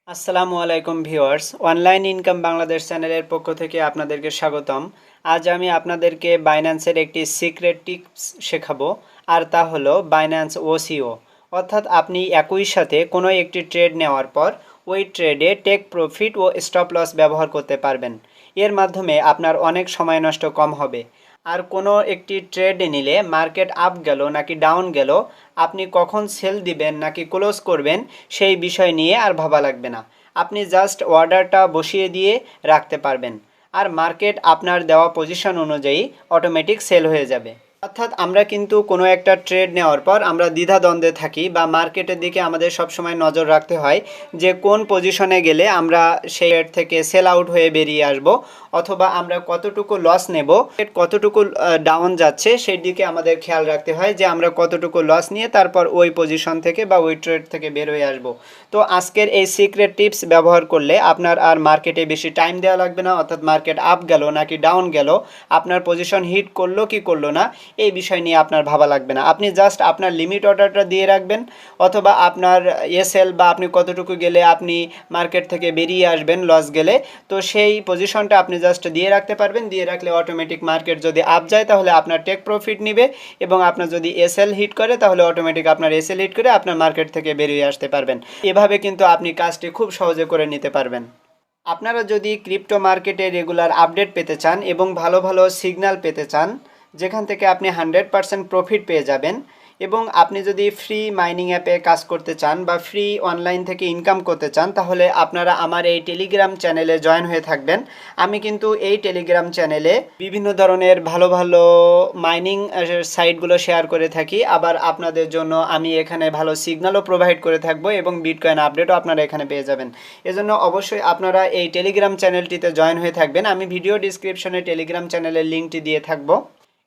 আসসালামু আলাইকুম viewers, online income Bangladesh চ্যানেলের পক্ষ থেকে আপনাদেরকে স্বাগতম। আজ আমি আপনাদেরকে বাইন্যান্সের একটি সিক্রেট টিপস শেখাবো, আর তা হলো বাইন্যান্স ওসিও। অর্থাৎ আপনি একই সাথে কোনো একটি ট্রেড নেওয়ার পর ওই ট্রেডে টেক প্রফিট ও স্টপ লস ব্যবহার করতে পারবেন। এর মাধ্যমে আপনার অনেক সময় নষ্ট কম হবে। আর কোনো একটি ট্রেড নিলে মার্কেট আপ গেল নাকি ডাউন গেল, আপনি কখন সেল দিবেন নাকি ক্লোজ করবেন সেই বিষয় নিয়ে আর ভাবা লাগবে না। আপনি জাস্ট অর্ডারটা বসিয়ে দিয়ে রাখতে পারবেন, আর মার্কেট আপনার দেওয়া পজিশন অনুযায়ী অটোমেটিক সেল হয়ে যাবে। অর্থাৎ আমরা কিন্তু কোনো একটা ট্রেড নেওয়ার পর আমরা দ্বিধাদ্বন্দ্বে থাকি, বা মার্কেটের দিকে আমাদের সবসময় নজর রাখতে হয় যে কোন পজিশনে গেলে আমরা সেই ট্রেড থেকে সেল আউট হয়ে বেরিয়ে আসব, অথবা আমরা কতটুকু লস নেব, কতটুকু ডাউন যাচ্ছে সেই দিকে আমাদের খেয়াল রাখতে হয় যে আমরা কতটুকু লস নিয়ে তারপর ওই পজিশন থেকে বা ওই ট্রেড থেকে বের হয়ে আসব। তো আজকের এই সিক্রেট টিপস ব্যবহার করলে আপনার আর মার্কেটে বেশি টাইম দেওয়া লাগবে না। অর্থাৎ মার্কেট আপ গেল নাকি ডাউন গেল, আপনার পজিশন হিট করলো কি করলো না, এই বিষয় নিয়ে আপনার ভাবা লাগবে না। আপনি জাস্ট আপনার লিমিট অর্ডারটা দিয়ে রাখবেন, অথবা আপনার এসএল বা আপনি কতটুকু গেলে আপনি মার্কেট থেকে বেরিয়ে আসবেন লস গেলে, তো সেই পজিশনটা আপনি জাস্ট দিয়ে রাখতে পারবেন। দিয়ে রাখলে অটোমেটিক মার্কেট যদি আপ যায় তাহলে আপনার টেক প্রফিট নিবে, এবং আপনার যদি এসএল হিট করে তাহলে অটোমেটিক আপনার এসএল হিট করে আপনার মার্কেট থেকে বেরিয়ে আসতে পারবেন। এভাবে কিন্তু আপনি কাজটি খুব সহজে করে নিতে পারবেন। আপনারা যদি ক্রিপ্টো মার্কেটে রেগুলার আপডেট পেতে চান এবং ভালো ভালো সিগন্যাল পেতে চান যেখান থেকে আপনি 100% প্রফিট পেয়ে যাবেন, এবং আপনি যদি ফ্রি মাইনিং অ্যাপে কাজ করতে চান বা ফ্রি অনলাইন থেকে ইনকাম করতে চান, তাহলে আপনারা আমার এই টেলিগ্রাম চ্যানেলে জয়েন হয়ে থাকবেন। আমি কিন্তু এই টেলিগ্রাম চ্যানেলে বিভিন্ন ধরনের ভালো ভালো মাইনিং সাইটগুলো শেয়ার করে থাকি। আবার আপনাদের জন্য আমি এখানে ভালো সিগন্যালও প্রোভাইড করে থাকবো, এবং বিটকয়েন আপডেটও আপনারা এখানে পেয়ে যাবেন। এজন্য অবশ্যই আপনারা এই টেলিগ্রাম চ্যানেলটিতে জয়েন হয়ে থাকবেন। আমি ভিডিও ডিসক্রিপশনে টেলিগ্রাম চ্যানেলের লিঙ্কটি দিয়ে থাকবো,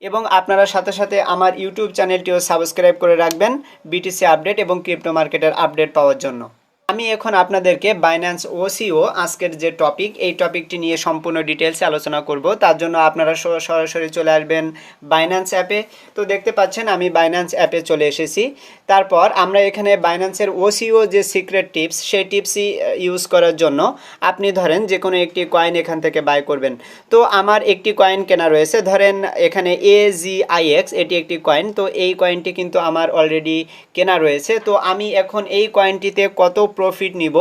এবং আপনারা সাথে সাথে আমার ইউটিউব চ্যানেলটিও সাবস্ক্রাইব করে রাখবেন বিটিসি আপডেট এবং ক্রিপ্টো মার্কেটের আপডেট পাওয়ার জন্য। আমি এখন আপনাদেরকে বাইন্যান্স ওসিও আজকের যে টপিক, এই টপিকটি নিয়ে সম্পূর্ণ ডিটেলসে আলোচনা করব। তার জন্য আপনারা সরাসরি চলে আসবেন বাইন্যান্স অ্যাপে। তো দেখতে পাচ্ছেন আমি বাইন্যান্স অ্যাপে চলে এসেছি। তারপর আমরা এখানে বাইন্যান্সের ওসিও যে সিক্রেট টিপস, সেই টিপসই ইউজ করার জন্য আপনি ধরেন যে কোনো একটি কয়েন এখান থেকে বাই করবেন। তো আমার একটি কয়েন কেনা রয়েছে, ধরেন এখানে AGIX, এটি একটি কয়েন। তো এই কয়েনটি কিন্তু আমার অলরেডি কেনা রয়েছে। তো আমি এখন এই কয়েনটিতে কত প্রফিট নিব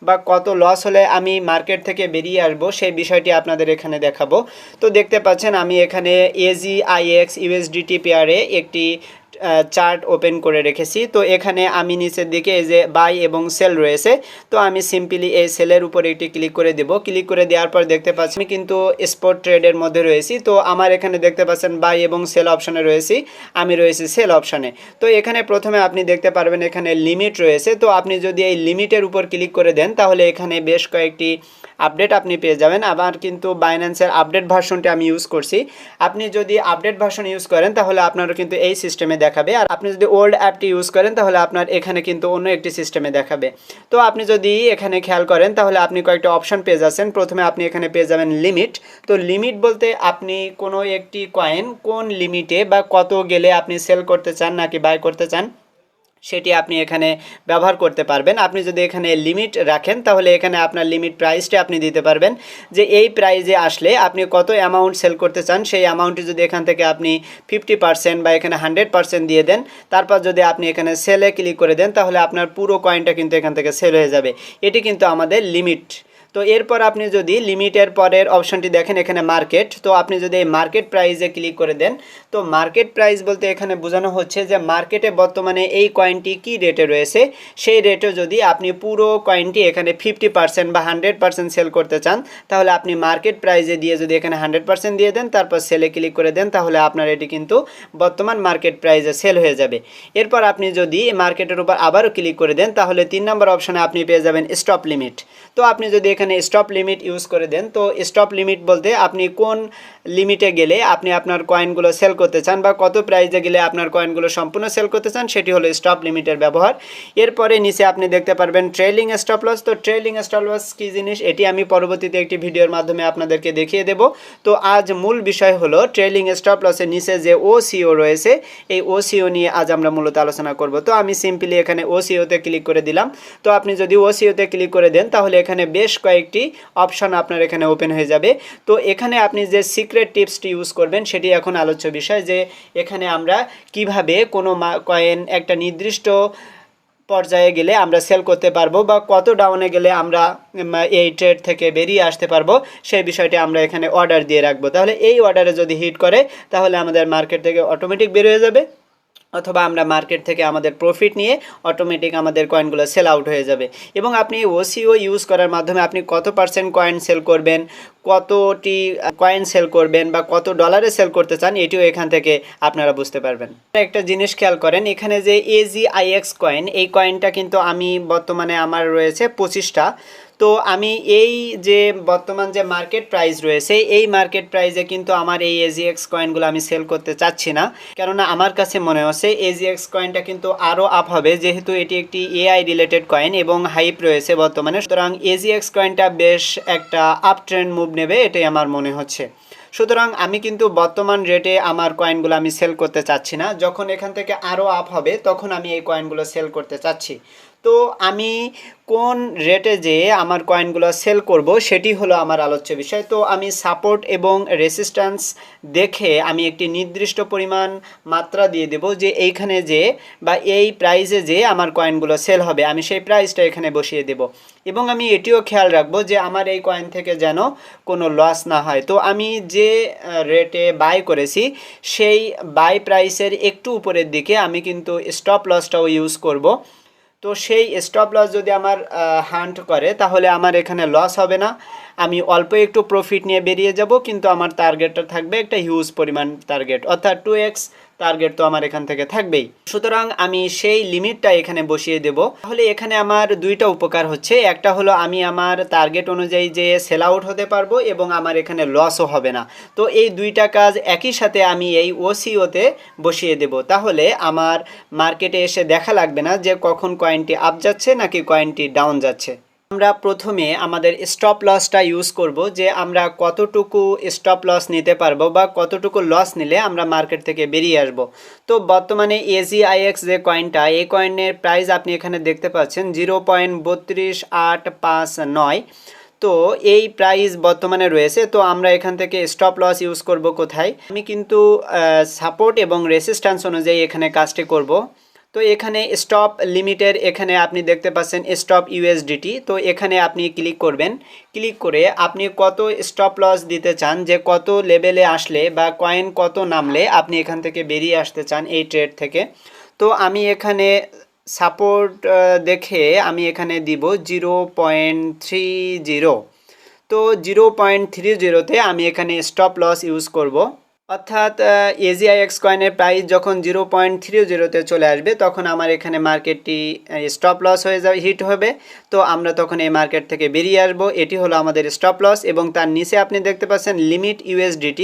বা কত লস হলে আমি মার্কেট থেকে বেরিয়ে আসব সেই বিষয়টি আপনাদের এখানে দেখাবো। তো দেখতে পাচ্ছেন আমি এখানে AGIX USDT পেয়ারে একটি চার্ট ওপেন করে রেখেছি। তো এখানে আমি নিচের দিকে এই যে বাই এবং সেল রয়েছে, তো আমি সিম্পলি এই সেলের উপর একটি ক্লিক করে দেব। ক্লিক করে দেওয়ার পর দেখতে পাচ্ছি আমি কিন্তু স্পট ট্রেডের মধ্যে রয়েছি। তো আমার এখানে দেখতে পাচ্ছেন বাই এবং সেল অপশানে রয়েছি, আমি রয়েছি সেল অপশানে। তো এখানে প্রথমে আপনি দেখতে পারবেন এখানে লিমিট রয়েছে। তো আপনি যদি এই লিমিটের উপর ক্লিক করে দেন তাহলে এখানে বেশ কয়েকটি আপডেট আপনি পেয়ে যাবেন। আবার কিন্তু বাইন্যান্সের আপডেট ভার্সনটি আমি ইউজ করছি। আপনি যদি আপডেট ভার্সন ইউজ করেন তাহলে আপনারও কিন্তু এই সিস্টেমে দেখাবে, আর আপনি যদি ওল্ড অ্যাপটি ইউজ করেন তাহলে আপনার এখানে কিন্তু অন্য একটি সিস্টেমে দেখাবে। তো আপনি যদি এখানে খেয়াল করেন তাহলে আপনি কয়েকটা অপশন পেয়ে যাচ্ছেন। প্রথমে আপনি এখানে পেয়ে যাবেন লিমিট। তো লিমিট বলতে আপনি কোনো একটি কয়েন কোন লিমিটে বা কত গেলে আপনি সেল করতে চান নাকি বাই করতে চান সেটি আপনি এখানে ব্যবহার করতে পারবেন। আপনি যদি এখানে লিমিট রাখেন তাহলে এখানে আপনার লিমিট প্রাইসটা আপনি দিতে পারবেন, যে এই প্রাইজে আসলে আপনি কত অ্যামাউন্ট সেল করতে চান। সেই অ্যামাউন্টটি যদি এখান থেকে আপনি 50% বা এখানে 100% দিয়ে দেন, তারপর যদি আপনি এখানে সেলে ক্লিক করে দেন তাহলে আপনার পুরো কয়েনটা কিন্তু এখান থেকে সেল হয়ে যাবে। এটি কিন্তু আমাদের লিমিট। তো এরপর আপনি যদি লিমিটের পরের অপশনটি দেখেন এখানে মার্কেট, তো আপনি যদি এই মার্কেট প্রাইসে ক্লিক করে দেন, তো মার্কেট প্রাইস বলতে এখানে বোঝানো হচ্ছে যে মার্কেটে বর্তমানে এই কয়েনটি কি রেটে রয়েছে, সেই রেটে যদি আপনি পুরো কয়েনটি এখানে 50% বা 100% সেল করতে চান তাহলে আপনি মার্কেট প্রাইসে দিয়ে যদি এখানে 100% দিয়ে দেন, তারপর সেলে ক্লিক করে দেন, তাহলে আপনার এটি কিন্তু বর্তমান মার্কেট প্রাইসে সেল হয়ে যাবে। এরপর আপনি যদি মার্কেটের উপর আবারও ক্লিক করে দেন তাহলে 3 নম্বর অপশনে আপনি পেয়ে যাবেন স্টপ লিমিট। তো আপনি যদি এখানে এখানে স্টপ লিমিট ইউজ করে দেন, তো স্টপ লিমিট বলতে আপনি কোন লিমিটে গেলে আপনি আপনার কয়েনগুলো সেল করতে চান বা কত প্রাইসে গেলে আপনার কয়েনগুলো সম্পূর্ণ সেল করতে চান, সেটি হলো স্টপ লিমিটের ব্যবহার। এরপরে নিচে আপনি দেখতে পারবেন ট্রেলিং স্টপ লস। তো ট্রেলিং স্টপ লস কী জিনিস, এটি আমি পরবর্তীতে একটি ভিডিওর মাধ্যমে আপনাদেরকে দেখিয়ে দেব। তো আজ মূল বিষয় হলো ট্রেলিং স্টপ লসের নিচে যে ওসিও রয়েছে, এই ওসিও নিয়ে আজ আমরা মূলত আলোচনা করব। তো আমি সিম্পলি এখানে ওসিওতে ক্লিক করে দিলাম। তো আপনি যদি ওসিওতে ক্লিক করে দেন তাহলে এখানে বেশ কয়েকটি অপশন আপনার এখানে ওপেন হয়ে যাবে। তো এখানে আপনি যে সিক্রেট টিপসটি ইউজ করবেন সেটি এখন আলোচ্য বিষয়, যে এখানে আমরা কিভাবে কোনো কয়েন একটা নির্দিষ্ট পর্যায়ে গেলে আমরা সেল করতে পারবো বা কত ডাউনে গেলে আমরা এই ট্রেড থেকে বেরিয়ে আসতে পারবো, সেই বিষয়টি আমরা এখানে অর্ডার দিয়ে রাখবো। তাহলে এই অর্ডারে যদি হিট করে তাহলে আমাদের মার্কেট থেকে অটোমেটিক বের হয়ে যাবে, অথবা আমরা মার্কেট থেকে আমাদের প্রফিট নিয়ে অটোমেটিক আমাদের কয়েনগুলো সেল আউট হয়ে যাবে। এবং আপনি ওসিও ইউজ করার মাধ্যমে আপনি কত পার্সেন্ট কয়েন সেল করবেন, কতটি কয়েন সেল করবেন বা কত ডলারে সেল করতে চান, এটিও এখান থেকে আপনারা বুঝতে পারবেন। একটা জিনিস খেয়াল করেন, এখানে যে AGIX কয়েন, এই কয়েনটা কিন্তু আমি বর্তমানে আমার রয়েছে 25টা। তো আমি এই যে বর্তমান যে মার্কেট প্রাইস রয়েছে, এই মার্কেট প্রাইসে কিন্তু আমার এই AGX কয়েনগুলো আমি সেল করতে চাচ্ছি না, কেননা আমার কাছে মনে হচ্ছে AGX কয়েনটা কিন্তু আরও আপ হবে, যেহেতু এটি একটি AI রিলেটেড কয়েন এবং হাইপ রয়েছে বর্তমানে। সুতরাং AGX কয়েনটা বেশ একটা আপ ট্রেন্ড মুভ নেবে, এটাই আমার মনে হচ্ছে। সুতরাং আমি কিন্তু বর্তমান রেটে আমার কয়েনগুলো আমি সেল করতে চাচ্ছি না, যখন এখান থেকে আরও আপ হবে তখন আমি এই কয়েনগুলো সেল করতে চাচ্ছি। তো আমি কোন রেটে যে আমার কয়েনগুলো সেল করব সেটি হলো আমার আলোচ্য বিষয়। তো আমি সাপোর্ট এবং রেসিস্ট্যান্স দেখে আমি একটি নির্দিষ্ট পরিমাণ মাত্রা দিয়ে দেব যে এইখানে যে বা এই প্রাইসে যে আমার কয়েনগুলো সেল হবে, আমি সেই প্রাইসটা এখানে বসিয়ে দেব। এবং আমি এটিও খেয়াল রাখবো যে আমার এই কয়েন থেকে যেন কোনো লস না হয়। তো আমি যে রেটে বাই করেছি সেই বাই প্রাইসের একটু উপরের দিকে আমি কিন্তু স্টপ লসটাও ইউজ করব। তো সেই স্টপ লস যদি আমার হান্ট করে তাহলে আমার এখানে লস হবে না, আমি অল্প একটু প্রফিট নিয়ে বেরিয়ে যাব, কিন্তু আমার টার্গেটটা থাকবে একটা হিউজ পরিমাণ টার্গেট, অর্থাৎ 2x টার্গেট তো আমার এখান থেকে থাকবেই। সুতরাং আমি সেই লিমিটটা এখানে বসিয়ে দেব। তাহলে এখানে আমার দুইটা উপকার হচ্ছে, একটা হলো আমি আমার টার্গেট অনুযায়ী যে সেল আউট হতে পারবো এবং আমার এখানে লসও হবে না। তো এই দুইটা কাজ একই সাথে আমি এই ওসিওতে বসিয়ে দেব, তাহলে আমার মার্কেটে এসে দেখা লাগবে না যে কখন কয়েনটি আপ যাচ্ছে নাকি কয়েনটি ডাউন যাচ্ছে। আমরা প্রথমে আমাদের স্টপ লসটা ইউজ করব, যে আমরা কতটুকু স্টপ লস নিতে পারবো বা কতটুকু লস নিলে আমরা মার্কেট থেকে বেরিয়ে আসব। তো বর্তমানে AGIX যে কয়েনটা, এই কয়েনের প্রাইস আপনি এখানে দেখতে পাচ্ছেন 0.32859। তো এই প্রাইস বর্তমানে রয়েছে। তো আমরা এখান থেকে স্টপ লস ইউজ করব কোথায়, আমি কিন্তু সাপোর্ট এবং রেসিস্ট্যান্স অনুযায়ী এখানে কাজটি করব। তো এখানে স্টপ লিমিটের এখানে আপনি দেখতে পাচ্ছেন স্টপ USDT। তো এখানে আপনি ক্লিক করবেন, ক্লিক করে আপনি কত স্টপ লস দিতে চান, যে কত লেভেলে আসলে বা কয়েন কত নামলে আপনি এখান থেকে বেরিয়ে আসতে চান এই ট্রেড থেকে। তো আমি এখানে সাপোর্ট দেখে আমি এখানে দিব 0.30। তো 0.30তে আমি এখানে স্টপ লস ইউজ করব, অর্থাৎ AGIX কয়েনের প্রাইস যখন 0.30তে চলে আসবে তখন আমার এখানে মার্কেটটি স্টপ লস হয়ে যাবে, হিট হবে। তো আমরা তখন এই মার্কেট থেকে বেরিয়ে আসবো, এটি হলো আমাদের স্টপ লস। এবং তার নিচে আপনি দেখতে পাচ্ছেন লিমিট USDT,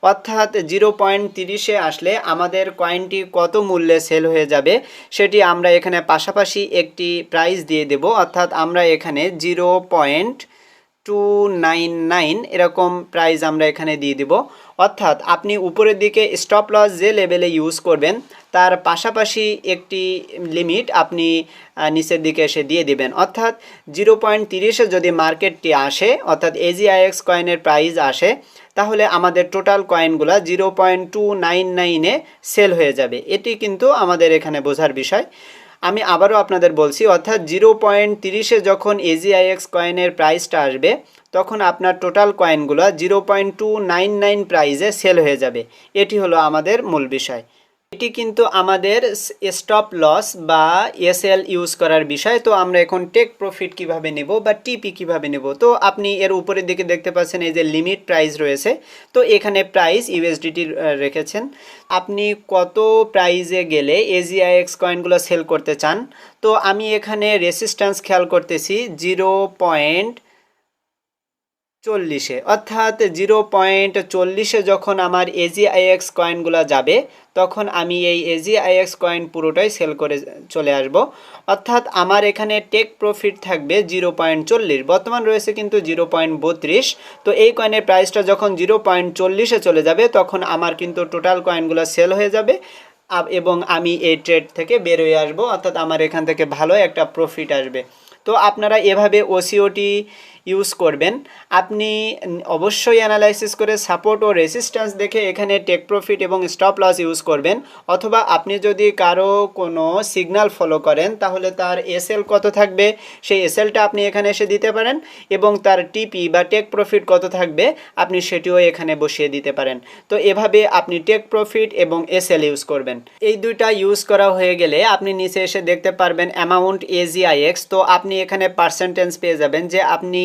অর্থাৎ 0.30-এ আসলে আমাদের কয়েনটি কত মূল্যে সেল হয়ে যাবে সেটি আমরা এখানে পাশাপাশি একটি প্রাইস দিয়ে দেব, অর্থাৎ আমরা এখানে 0.299 এরকম প্রাইস আমরা এখানে দিয়ে দিব। অর্থাৎ আপনি উপরের দিকে স্টপ লস যে লেভেলে ইউজ করবেন তার পাশাপাশি একটি লিমিট আপনি নিচের দিকে এসে দিয়ে দিবেন। অর্থাৎ 0.30-এ যদি মার্কেটটি আসে, অর্থাৎ AGIX কয়েনের প্রাইস আসে, তাহলে আমাদের টোটাল কয়েনগুলো 0.299-এ সেল হয়ে যাবে। এটি কিন্তু আমাদের এখানে বোঝার বিষয়। আমি আবারও আপনাদের বলছি, অর্থাৎ 0.30-এ যখন AGIX কয়েনের প্রাইসটা আসবে তখন আপনার টোটাল কয়েনগুলো 0.299 প্রাইসে সেল হয়ে যাবে। এটি হলো আমাদের মূল বিষয়। এটি কিন্তু আমাদের স্টপ লস বা SL ইউজ করার বিষয়। তো আমরা এখন টেক প্রফিট কিভাবে নেব বা TP কিভাবে নেব, তো আপনি এর উপরের দিকে দেখতে পাচ্ছেন এই যে লিমিট প্রাইস রয়েছে। তো এখানে প্রাইস USDT রেখেছেন, আপনি কত প্রাইসে গেলে AGIX কয়েনগুলো সেল করতে চান। তো আমি এখানে রেসিস্ট্যান্স খেয়াল করতেছি 0. 40-এ, অর্থাৎ 0.40-এ যখন আমার AGIX কয়েনগুলো যাবে তখন আমি এই AGIX কয়েন পুরোটাই সেল করে চলে আসব। অর্থাৎ আমার এখানে টেক প্রফিট থাকবে 0.40, বর্তমান রয়েছে কিন্তু 0.32। তো এই কয়েনের প্রাইসটা যখন 0.40-এ চলে যাবে তখন আমার কিন্তু টোটাল কয়েনগুলো সেল হয়ে যাবে এবং আমি এই ট্রেড থেকে বের হয়ে আসবো, অর্থাৎ আমার এখান থেকে ভালো একটা প্রফিট আসবে। তো আপনারা এভাবে ওসিওটি ইউজ করবেন। আপনি অবশ্যই অ্যানালাইসিস করে সাপোর্ট ও রেসিস্ট্যান্স দেখে এখানে টেক প্রফিট এবং স্টপ লস ইউজ করবেন। অথবা আপনি যদি কারো কোনো সিগন্যাল ফলো করেন তাহলে তার এসএল কত থাকবে সেই এসএলটা আপনি এখানে এসে দিতে পারেন, এবং তার টিপি বা টেক প্রফিট কত থাকবে আপনি সেটিও এখানে বসিয়ে দিতে পারেন। তো এভাবে আপনি টেক প্রফিট এবং এসএল ইউজ করবেন। এই দুইটা ইউজ করা হয়ে গেলে আপনি নিচে এসে দেখতে পারবেন অ্যামাউন্ট AGIX। তো আপনি এখানে পার্সেন্টেজ পেয়ে যাবেন যে আপনি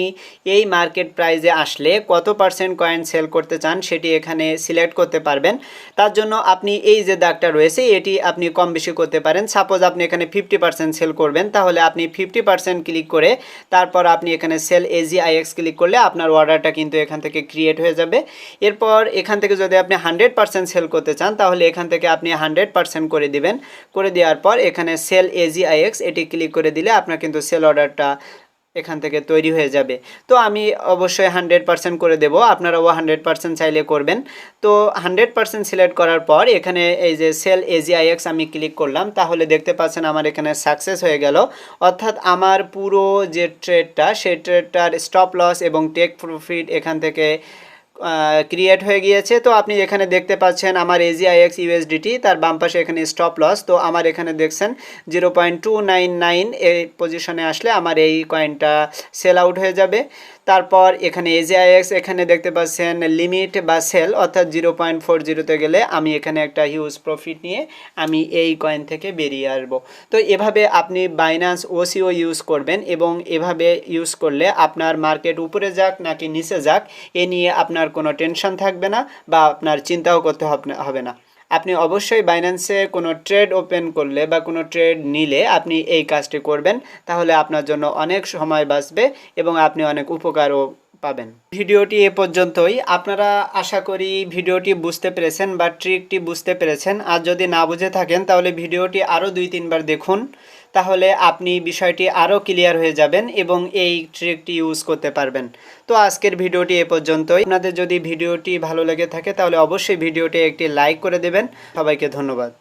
এই মার্কেট প্রাইজে আসলে কত পার্সেন্ট কয়েন সেল করতে চান সেটি এখানে সিলেক্ট করতে পারবেন। তার জন্য আপনি এই যে দাগটা রয়েছে এটি আপনি কম বেশি করতে পারেন। সাপোজ আপনি এখানে 50% সেল করবেন, তাহলে আপনি 50% ক্লিক করে তারপর আপনি এখানে সেল AGIX ক্লিক করলে আপনার অর্ডারটা কিন্তু এখান থেকে ক্রিয়েট হয়ে যাবে। এরপর এখান থেকে যদি আপনি 100% সেল করতে চান তাহলে এখান থেকে আপনি 100% করে দিবেন। করে দেওয়ার পর এখানে সেল AGIX এটি ক্লিক করে দিলে আপনার কিন্তু সেল অর্ডারটা এখান থেকে তৈরি হয়ে যাবে। তো আমি অবশ্যই 100% করে দেব, আপনারাও 100% চাইলে করবেন। তো 100% সিলেক্ট করার পর এখানে এই যে সেল AGIX আমি ক্লিক করলাম, তাহলে দেখতে পাচ্ছেন আমার এখানে সাকসেস হয়ে গেল। অর্থাৎ আমার পুরো যে ট্রেডটা সেই ট্রেডটার স্টপ লস এবং টেক প্রফিট এখান থেকে ক্রিয়েট হয়ে গিয়েছে। তো আপনি এখানে দেখতে পাচ্ছেন আমার AGIX USDT, তার বাম পাশে এখানে স্টপ লস। তো আমার এখানে দেখছেন 0.299 এই পজিশনে আসলে আমার এই কয়েনটা সেল আউট হয়ে যাবে। তারপর এখানে AGIX এখানে দেখতে পাচ্ছেন লিমিট বা সেল, অর্থাৎ 0.40-তে গেলে আমি এখানে একটা হিউজ প্রফিট নিয়ে আমি এই কয়েন থেকে বেরিয়ে আসবো। তো এভাবে আপনি বাইন্যান্স OCO ইউজ করবেন, এবং এভাবে ইউজ করলে আপনার মার্কেট উপরে যাক নাকি নিচে যাক এ নিয়ে আপনার কোনো টেনশন থাকবে না বা আপনার চিন্তাও করতে হবে না। আপনি অবশ্যই বাইন্যান্সে কোনো ট্রেড ওপেন করলে বা কোনো ট্রেড নিলে আপনি এই কাজটি করবেন, তাহলে আপনার জন্য অনেক সময় বাঁচবে এবং আপনি অনেক উপকারও পাবেন। ভিডিওটি এ পর্যন্তই। আপনারা আশা করি ভিডিওটি বুঝতে পেরেছেন বা ট্রিকটি বুঝতে পেরেছেন। আর যদি না বুঝে থাকেন তাহলে ভিডিওটি আরও 2-3 বার দেখুন, তাহলে আপনি বিষয়টি আরও ক্লিয়ার হয়ে যাবেন এবং এই ট্রিকটি ইউজ করতে পারবেন। তো আজকের ভিডিওটি এ পর্যন্তই। আপনাদের যদি ভিডিওটি ভালো লেগে থাকে তাহলে অবশ্যই ভিডিওটি একটি লাইক করে দেবেন। সবাইকে ধন্যবাদ।